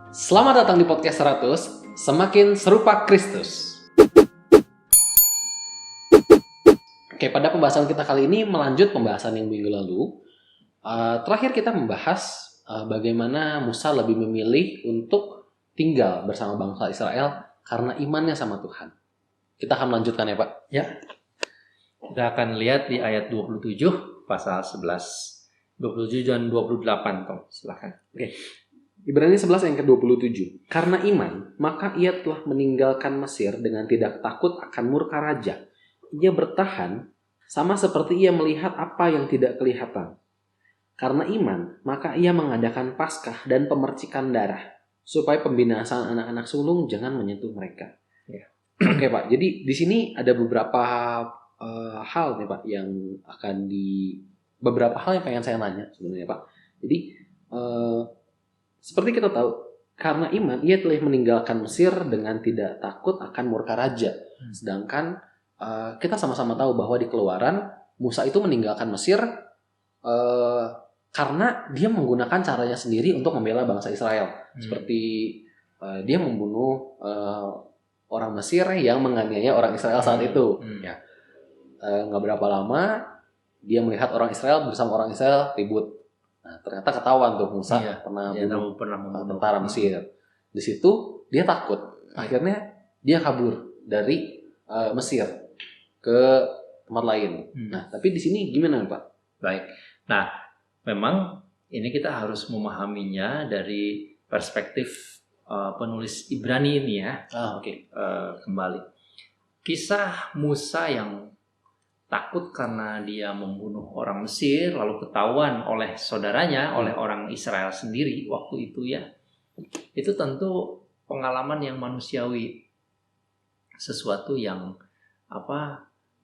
Selamat datang di podcast 100, semakin serupa Kristus. Oke, pada pembahasan kita kali ini melanjut pembahasan yang minggu lalu. Terakhir kita membahas bagaimana Musa lebih memilih untuk tinggal bersama bangsa Israel karena imannya sama Tuhan. Kita akan melanjutkan ya Pak? Ya, kita akan lihat di ayat 27 pasal 11, 27 dan 28, Tom. Silakan. Oke. Ibrani 11 yang ke-27. Karena iman, maka ia telah meninggalkan Mesir dengan tidak takut akan murka raja. Ia bertahan sama seperti ia melihat apa yang tidak kelihatan. Karena iman, maka ia mengadakan Paskah dan pemercikan darah, supaya pembinasaan anak-anak sulung jangan menyentuh mereka. Ya. Oke Pak, jadi di sini ada beberapa hal nih Pak yang beberapa hal yang pengen saya nanya sebenarnya Pak. Jadi seperti kita tahu, karena iman ia telah meninggalkan Mesir dengan tidak takut akan murka raja. Sedangkan kita sama-sama tahu bahwa di Keluaran Musa itu meninggalkan Mesir karena dia menggunakan caranya sendiri untuk membela bangsa Israel. Seperti dia membunuh orang Mesir yang menganiaya orang Israel saat itu. Ya. Nggak berapa lama dia melihat orang Israel bersama orang Israel ribut. Nah, ternyata ketahuan tuh Musa pernah membunuh tentara Mesir. Di situ dia takut. Akhirnya dia kabur dari Mesir ke tempat lain. Nah, tapi di sini gimana Pak? Baik. Nah, memang ini kita harus memahaminya dari perspektif penulis Ibrani ini ya. Kembali. Kisah Musa yang takut karena dia membunuh orang Mesir, lalu ketahuan oleh saudaranya, oleh orang Israel sendiri waktu itu ya. Itu tentu pengalaman yang manusiawi. Sesuatu yang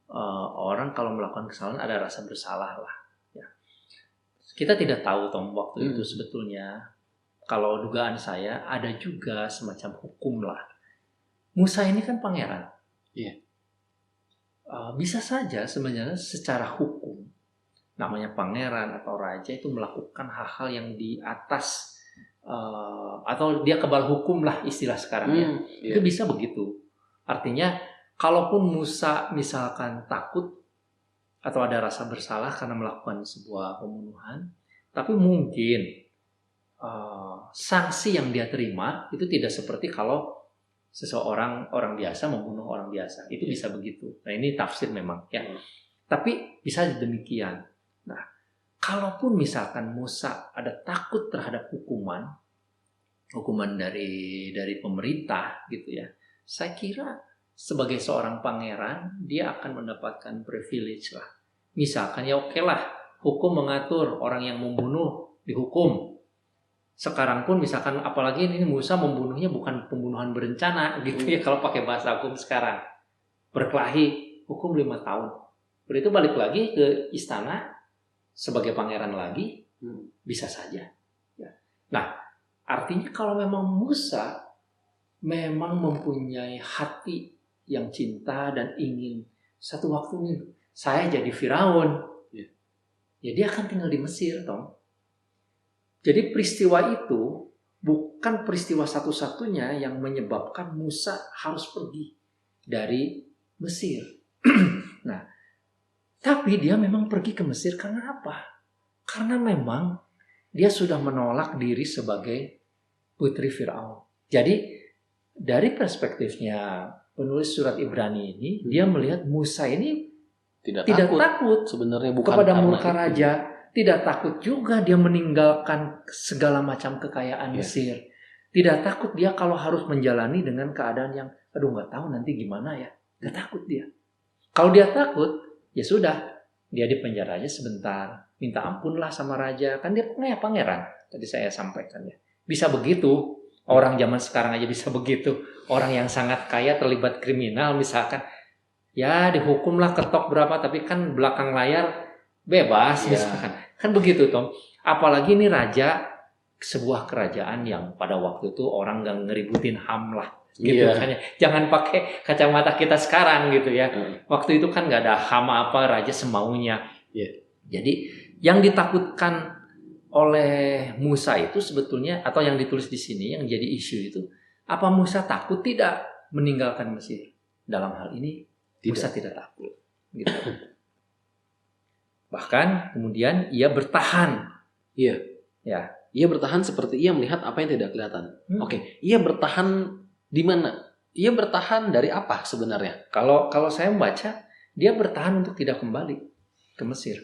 orang kalau melakukan kesalahan ada rasa bersalah lah. Ya. Kita tidak tahu Tom waktu itu sebetulnya. Kalau dugaan saya ada juga semacam hukum lah. Musa ini kan pangeran. Iya. Bisa saja sebenarnya secara hukum namanya pangeran atau raja itu melakukan hal-hal yang di atas atau dia kebal hukum lah istilah sekarang Itu bisa begitu. Artinya kalaupun Musa misalkan takut atau ada rasa bersalah karena melakukan sebuah pembunuhan, tapi mungkin sanksi yang dia terima itu tidak seperti kalau orang biasa membunuh orang biasa. Itu bisa begitu. Nah, ini tafsir memang ya. Tapi bisa demikian. Nah, kalaupun misalkan Musa ada takut terhadap hukuman dari pemerintah gitu ya. Saya kira sebagai seorang pangeran dia akan mendapatkan privilege lah. Misalkan ya oke lah, hukum mengatur orang yang membunuh dihukum. Sekarang pun misalkan apalagi ini Musa membunuhnya bukan pembunuhan berencana gitu ya kalau pakai bahasa hukum sekarang. Berkelahi hukum 5 tahun. Begitu balik lagi ke istana sebagai pangeran lagi bisa saja. Ya. Nah, artinya kalau memang Musa memang mempunyai hati yang cinta dan ingin satu waktu nih saya jadi Firaun. Ya dia akan tinggal di Mesir, Tom. Jadi peristiwa itu bukan peristiwa satu-satunya yang menyebabkan Musa harus pergi dari Mesir. Nah, tapi dia memang pergi ke Mesir karena apa? Karena memang dia sudah menolak diri sebagai putri Firaun. Jadi dari perspektifnya penulis surat Ibrani ini, dia melihat Musa ini tidak takut sebenarnya bukan kepada murka raja. Tidak takut juga dia meninggalkan segala macam kekayaan Mesir. Tidak takut dia kalau harus menjalani dengan keadaan yang nggak tahu nanti gimana ya. Nggak takut dia. Kalau dia takut, ya sudah. Dia di penjara aja sebentar. Minta ampun lah sama raja. Kan dia pangeran. Tadi saya sampaikan ya. Bisa begitu. Orang zaman sekarang aja bisa begitu. Orang yang sangat kaya terlibat kriminal misalkan. Ya dihukumlah ketok berapa. Tapi kan belakang layar bebas misalkan. Kan begitu Tom. Apalagi ini raja sebuah kerajaan yang pada waktu itu orang gak ngeributin HAM lah gitu kan ya. Jangan pakai kacamata kita sekarang gitu ya. Waktu itu kan gak ada HAM apa, raja semaunya. Jadi yang ditakutkan oleh Musa itu sebetulnya, atau yang ditulis di sini yang jadi isu itu, apa Musa takut tidak meninggalkan Mesir? Dalam hal ini Musa tidak takut, gitu. Bahkan kemudian ia bertahan. Iya. Ya. Ia bertahan seperti ia melihat apa yang tidak kelihatan. Oke, ia bertahan di mana? Ia bertahan dari apa sebenarnya? Kalau saya membaca, dia bertahan untuk tidak kembali ke Mesir.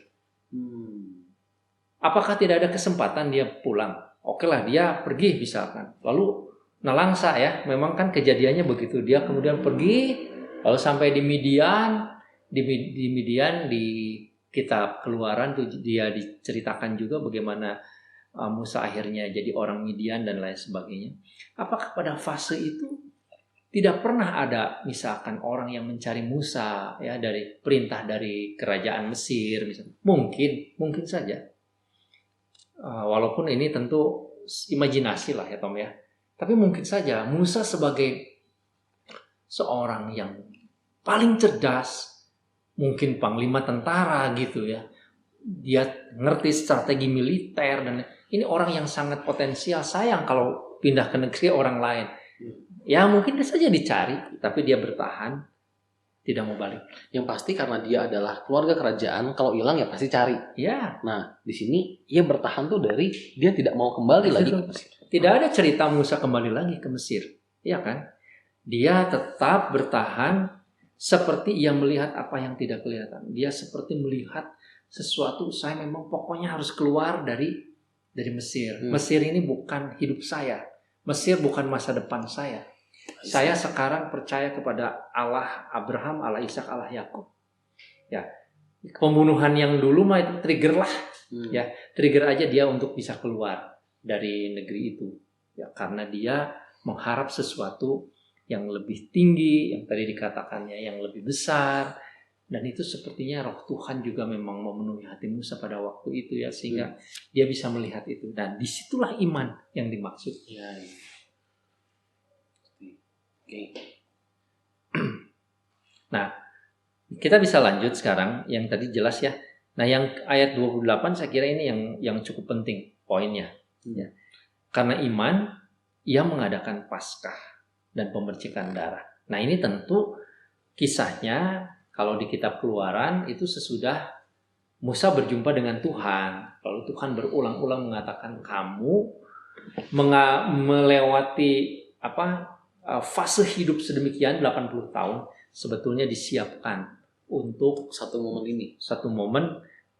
Apakah tidak ada kesempatan dia pulang? Oke lah, dia pergi misalkan. Lalu nelangsa ya, memang kan kejadiannya begitu. Dia kemudian pergi, lalu sampai di Midian, di kitab Keluaran tuh dia diceritakan juga bagaimana Musa akhirnya jadi orang Midian dan lain sebagainya. Apakah pada fase itu tidak pernah ada misalkan orang yang mencari Musa ya dari perintah dari kerajaan Mesir misalnya? Mungkin saja. Walaupun ini tentu imajinasi lah ya Tom ya. Tapi mungkin saja Musa sebagai seorang yang paling cerdas, mungkin panglima tentara gitu ya. Dia ngerti strategi militer dan ini orang yang sangat potensial. Sayang kalau pindah ke negeri orang lain. Ya mungkin dia saja dicari, tapi dia bertahan, tidak mau balik. Yang pasti karena dia adalah keluarga kerajaan, kalau hilang ya pasti cari. Ya. Nah di sini ia bertahan tuh dari dia tidak mau kembali lagi ke Mesir. Tidak ada cerita Musa kembali lagi ke Mesir, ya kan? Dia tetap bertahan seperti ia melihat apa yang tidak kelihatan. Dia seperti melihat sesuatu. Saya memang pokoknya harus keluar dari Mesir. Mesir ini bukan hidup saya. Mesir bukan masa depan saya. Saya sekarang percaya kepada Allah Abraham, Allah Ishak, Allah Yakub. Ya, pembunuhan yang dulu mah itu trigger lah. Ya, trigger aja dia untuk bisa keluar dari negeri itu. Ya, karena dia mengharap sesuatu yang lebih tinggi, yang tadi dikatakannya yang lebih besar. Dan itu sepertinya roh Tuhan juga memang memenuhi hati Musa pada waktu itu ya, sehingga dia bisa melihat itu. Dan disitulah iman yang dimaksud. Ya. Nah, kita bisa lanjut sekarang yang tadi jelas ya. Nah, yang ayat 28 saya kira ini yang cukup penting poinnya. Ya. Karena iman, ia mengadakan Paskah dan pemercikan darah. Nah, ini tentu kisahnya kalau di kitab Keluaran itu sesudah Musa berjumpa dengan Tuhan. Lalu Tuhan berulang-ulang mengatakan kamu melewati fase hidup sedemikian 80 tahun sebetulnya disiapkan untuk satu momen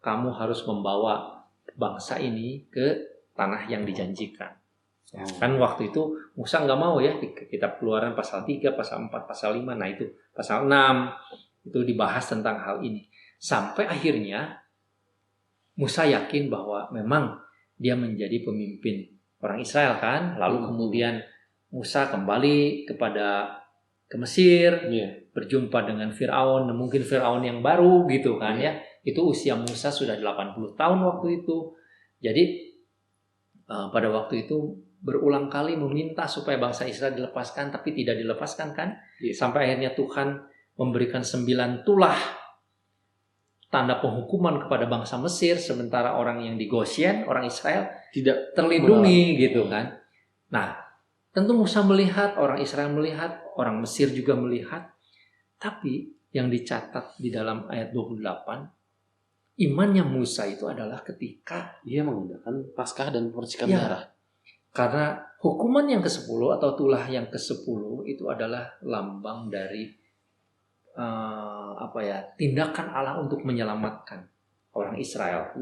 kamu harus membawa bangsa ini ke tanah yang dijanjikan. Kan waktu itu Musa nggak mau ya, di kitab Keluaran pasal 3, pasal 4, pasal 5, nah itu pasal 6 itu dibahas tentang hal ini. Sampai akhirnya Musa yakin bahwa memang dia menjadi pemimpin orang Israel kan, lalu kemudian Musa kembali ke Mesir, berjumpa dengan Firaun, mungkin Firaun yang baru gitu kan ya. Itu usia Musa sudah 80 tahun waktu itu. Jadi pada waktu itu berulang kali meminta supaya bangsa Israel dilepaskan, tapi tidak dilepaskan kan. Sampai akhirnya Tuhan memberikan 9 tulah tanda penghukuman kepada bangsa Mesir, sementara orang yang di Goshen, orang Israel tidak terlindungi gitu kan. Nah, tentu Musa melihat, orang Israel melihat, orang Mesir juga melihat. Tapi yang dicatat di dalam ayat 28, imannya Musa itu adalah ketika dia mengadakan Paskah dan pemercikan darah. Karena hukuman yang ke-10 atau tulah yang ke-10 itu adalah lambang dari tindakan Allah untuk menyelamatkan orang Israel.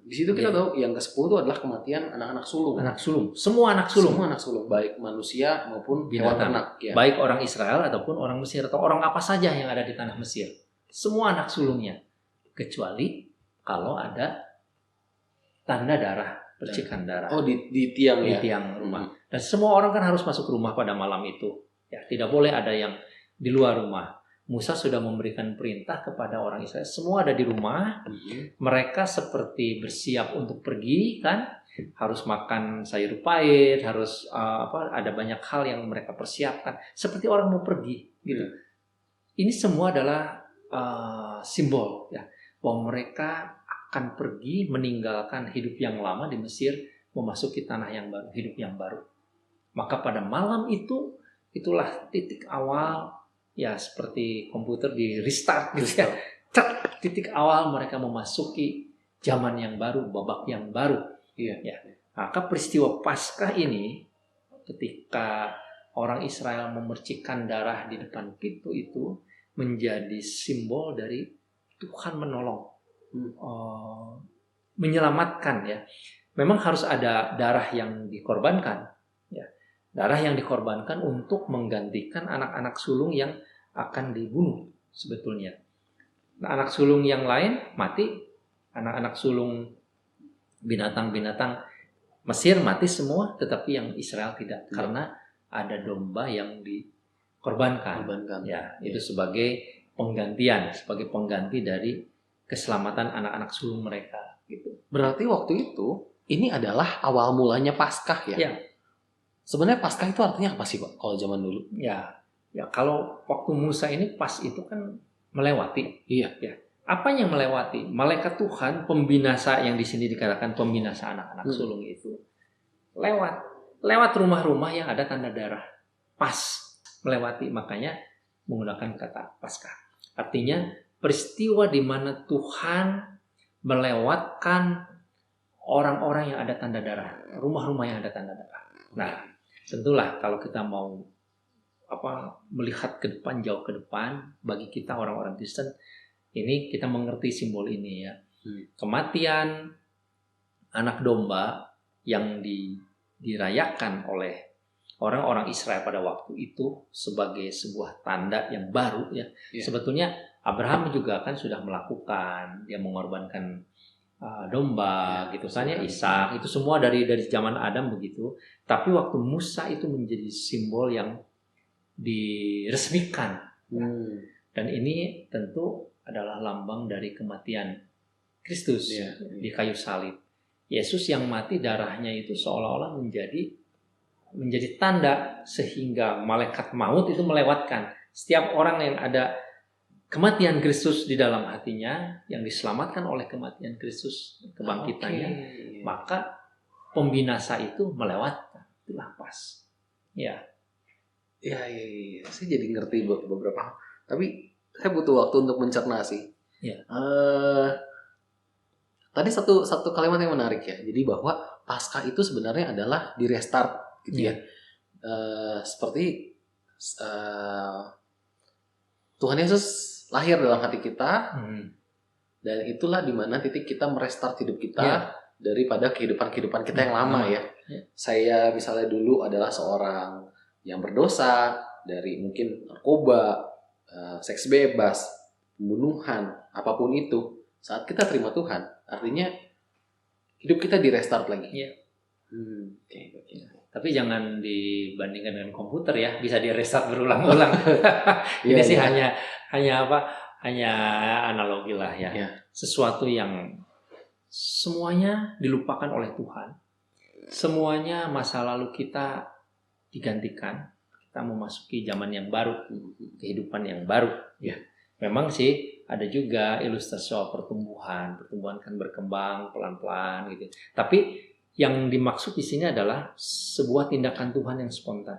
Di situ kita tahu yang ke-10 itu adalah kematian anak-anak sulung. Semua anak sulung, baik manusia maupun hewan ternak. Ya. Baik orang Israel ataupun orang Mesir atau orang apa saja yang ada di tanah Mesir. Semua anak sulungnya, kecuali kalau ada tanda darah, percikan darah. Oh, di tiang di tiang rumah. Dan semua orang kan harus masuk rumah pada malam itu. Ya, tidak boleh ada yang di luar rumah. Musa sudah memberikan perintah kepada orang Israel, semua ada di rumah. Mereka seperti bersiap untuk pergi kan, harus makan sayur pahit, harus ada banyak hal yang mereka persiapkan seperti orang mau pergi gitu. Ini semua adalah simbol ya bahwa mereka akan pergi meninggalkan hidup yang lama di Mesir, memasuki tanah yang baru, hidup yang baru. Maka pada malam itu, itulah titik awal, ya seperti komputer di restart gitu ya. Cek, titik awal mereka memasuki zaman yang baru, babak yang baru. Iya. Ya. Maka peristiwa Paskah ini, ketika orang Israel memercikkan darah di depan pintu itu, menjadi simbol dari Tuhan menolong, menyelamatkan ya. Memang harus ada darah yang dikorbankan, ya. Darah yang dikorbankan untuk menggantikan anak-anak sulung yang akan dibunuh sebetulnya. Nah, anak sulung yang lain mati, anak-anak sulung binatang-binatang Mesir mati semua, tetapi yang Israel tidak, karena ada domba yang dikorbankan. Ya, itu sebagai penggantian, sebagai pengganti dari keselamatan anak-anak sulung mereka. Gitu. Berarti waktu itu ini adalah awal mulanya Paskah ya? Ya. Sebenarnya Paskah itu artinya apa sih Pak kalau zaman dulu? Ya kalau waktu Musa ini pas itu kan melewati. Iya. Ya. Apa yang melewati? Malaikat Tuhan pembinasa, yang di sini dikatakan pembinasa anak-anak sulung itu lewat rumah-rumah yang ada tanda darah. Pas melewati, makanya menggunakan kata Paskah. Artinya peristiwa di mana Tuhan melewatkan orang-orang yang ada tanda darah, rumah-rumah yang ada tanda darah. Nah, tentulah kalau kita mau melihat ke depan, jauh ke depan, bagi kita orang-orang Kristen, ini kita mengerti simbol ini ya. Kematian anak domba yang dirayakan oleh orang-orang Israel pada waktu itu sebagai sebuah tanda yang baru ya. Sebetulnya Abraham juga kan sudah melakukan, dia mengorbankan domba gitu, misalnya Ishak, itu semua dari zaman Adam begitu. Tapi waktu Musa itu menjadi simbol yang diresmikan. Dan ini tentu adalah lambang dari kematian Kristus di kayu salib. Yesus yang mati, darahnya itu seolah-olah menjadi tanda, sehingga malaikat maut itu melewatkan. Setiap orang yang ada kematian Kristus di dalam hatinya, yang diselamatkan oleh kematian Kristus, kebangkitannya, maka pembinasa itu melewatkan. Itulah pas. Ya. Saya jadi ngerti beberapa. Tapi saya butuh waktu untuk mencerna sih. Tadi satu kalimat yang menarik ya. Jadi bahwa Paskah itu sebenarnya adalah di restart gitu ya. Seperti Tuhan Yesus lahir dalam hati kita, dan itulah dimana titik kita merestart hidup kita daripada kehidupan kita yang lama ya. Saya misalnya dulu adalah seorang yang berdosa dari mungkin narkoba, seks bebas, pembunuhan, apapun itu. Saat kita terima Tuhan, artinya hidup kita direstart lagi. Tapi jangan dibandingkan dengan komputer ya, bisa direstart berulang-ulang. Ini sih hanya analogi lah ya. Sesuatu yang semuanya dilupakan oleh Tuhan. Semuanya masa lalu kita digantikan. Kita memasuki zaman yang baru, kehidupan yang baru. Ya, memang sih ada juga ilustrasi soal pertumbuhan kan berkembang pelan-pelan gitu. Tapi yang dimaksud di sini adalah sebuah tindakan Tuhan yang spontan.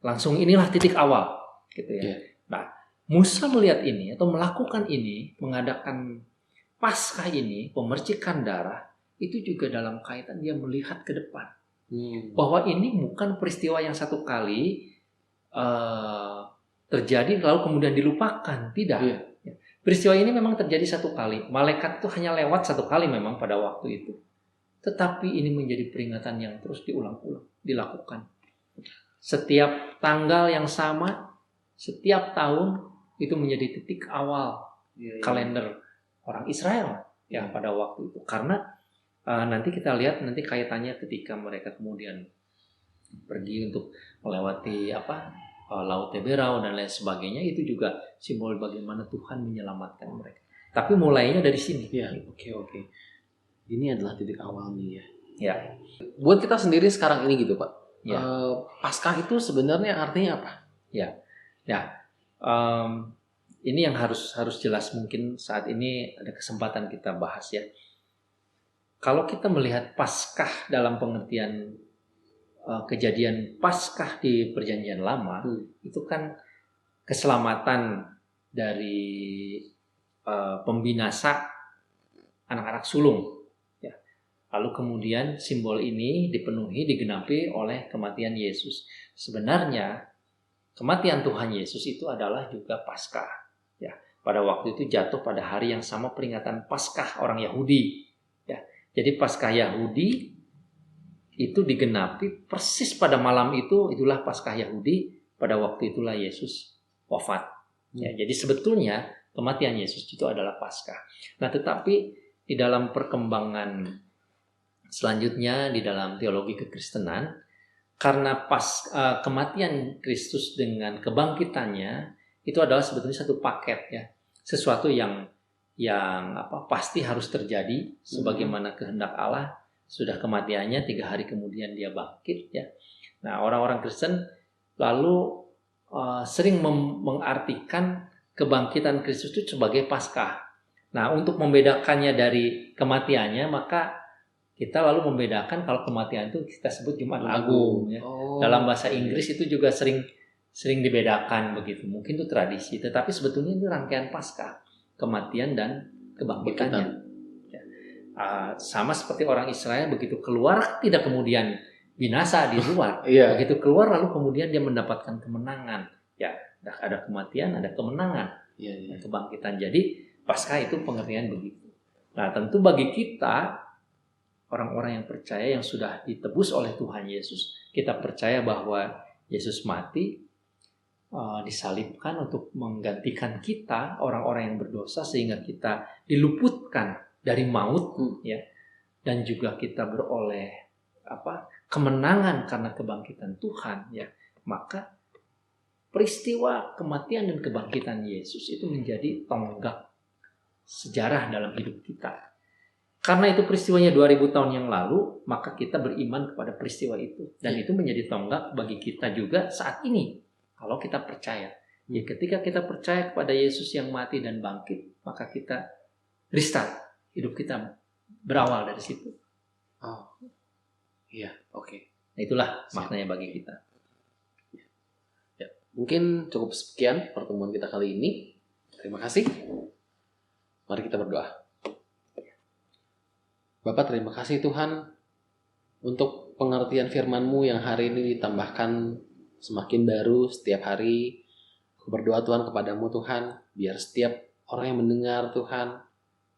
Langsung inilah titik awal, gitu ya. Nah, Musa melihat ini atau melakukan ini, mengadakan Paskah ini, pemercikan darah, itu juga dalam kaitan dia melihat ke depan. Bahwa ini bukan peristiwa yang satu kali terjadi lalu kemudian dilupakan, tidak. Peristiwa ini memang terjadi satu kali. Malaikat itu hanya lewat satu kali memang pada waktu itu. Tetapi ini menjadi peringatan yang terus diulang-ulang, dilakukan. Setiap tanggal yang sama, setiap tahun itu menjadi titik awal kalender orang Israel ya pada waktu itu. Karena nanti kita lihat nanti kaitannya ketika mereka kemudian pergi untuk melewati Laut Teberau dan lain sebagainya, itu juga simbol bagaimana Tuhan menyelamatkan mereka. Tapi mulainya dari sini. Oke. Ini adalah titik awalnya ya. Buat kita sendiri sekarang ini gitu Pak. Paskah itu sebenarnya artinya apa? ini yang harus jelas mungkin saat ini ada kesempatan kita bahas ya. Kalau kita melihat Paskah dalam pengertian kejadian Paskah di Perjanjian Lama, itu kan keselamatan dari pembinasa anak-anak sulung. Ya. Lalu kemudian simbol ini digenapi oleh kematian Yesus. Sebenarnya kematian Tuhan Yesus itu adalah juga Paskah. Ya. Pada waktu itu jatuh pada hari yang sama peringatan Paskah orang Yahudi. Ya. Jadi Paskah Yahudi itu digenapi persis pada malam itu, itulah Paskah Yahudi, pada waktu itulah Yesus wafat. Ya, jadi sebetulnya kematian Yesus itu adalah Paskah. Nah, tetapi di dalam perkembangan selanjutnya di dalam teologi kekristenan, karena kematian Kristus dengan kebangkitannya itu adalah sebetulnya satu paket ya, sesuatu yang pasti harus terjadi sebagaimana kehendak Allah. Sudah kematiannya 3 hari kemudian dia bangkit ya. Nah, orang-orang Kristen lalu sering mengartikan kebangkitan Kristus itu sebagai Paskah. Nah, untuk membedakannya dari kematiannya, maka kita lalu membedakan kalau kematian itu kita sebut Jumat Agung ya. Dalam bahasa Inggris itu juga sering dibedakan begitu. Mungkin itu tradisi, tetapi sebetulnya itu rangkaian Paskah, kematian dan kebangkitannya. Sama seperti orang Israel, begitu keluar tidak kemudian binasa di luar. Begitu keluar lalu kemudian dia mendapatkan kemenangan. Ya, ada kematian, ada kemenangan, dan kebangkitan. Jadi Paskah itu pengertian begitu. Nah, tentu bagi kita orang-orang yang percaya yang sudah ditebus oleh Tuhan Yesus, kita percaya bahwa Yesus mati, disalibkan untuk menggantikan kita orang-orang yang berdosa sehingga kita diluputkan dari maut ya, dan juga kita beroleh kemenangan karena kebangkitan Tuhan ya. Maka peristiwa kematian dan kebangkitan Yesus itu menjadi tonggak sejarah dalam hidup kita. Karena itu peristiwanya 2000 tahun yang lalu, maka kita beriman kepada peristiwa itu, dan itu menjadi tonggak bagi kita juga saat ini kalau kita percaya. Ya, ketika kita percaya kepada Yesus yang mati dan bangkit, maka kita restart. Hidup kita berawal dari situ. Nah, itulah maknanya bagi kita. Ya, mungkin cukup sekian pertemuan kita kali ini. Terima kasih. Mari kita berdoa. Bapak, terima kasih Tuhan untuk pengertian firman-Mu yang hari ini ditambahkan semakin baru setiap hari. Aku berdoa Tuhan kepadamu Tuhan, biar setiap orang yang mendengar Tuhan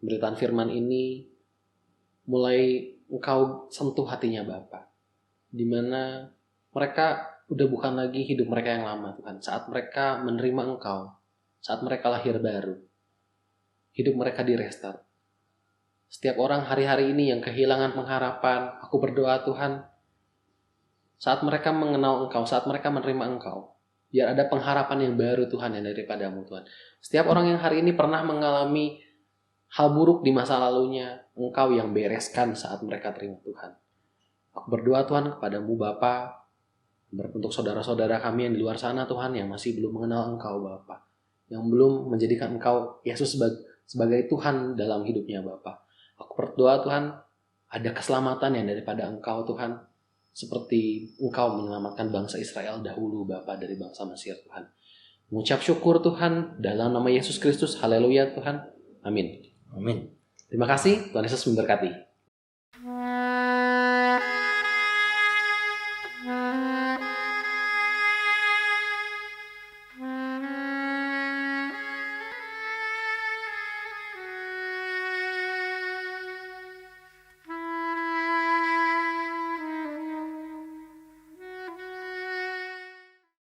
pemberitaan firman ini mulai Engkau sentuh hatinya Bapa, di mana mereka udah bukan lagi hidup mereka yang lama Tuhan. Saat mereka menerima Engkau, saat mereka lahir baru, hidup mereka direstart. Setiap orang hari-hari ini yang kehilangan pengharapan, aku berdoa Tuhan, saat mereka mengenal Engkau, saat mereka menerima Engkau, biar ada pengharapan yang baru Tuhan yang daripadamu Tuhan. Setiap orang yang hari ini pernah mengalami hal buruk di masa lalunya, Engkau yang bereskan saat mereka terima Tuhan. Aku berdoa Tuhan kepadamu Bapa, untuk saudara-saudara kami yang di luar sana Tuhan, yang masih belum mengenal Engkau Bapa, yang belum menjadikan Engkau Yesus sebagai Tuhan dalam hidupnya Bapa. Aku berdoa Tuhan, ada keselamatan yang daripada Engkau Tuhan, seperti Engkau menyelamatkan bangsa Israel dahulu Bapa dari bangsa Mesir Tuhan. Mengucap syukur Tuhan dalam nama Yesus Kristus. Haleluya Tuhan. Amin. Amin. Terima kasih, Tuhan Yesus memberkati.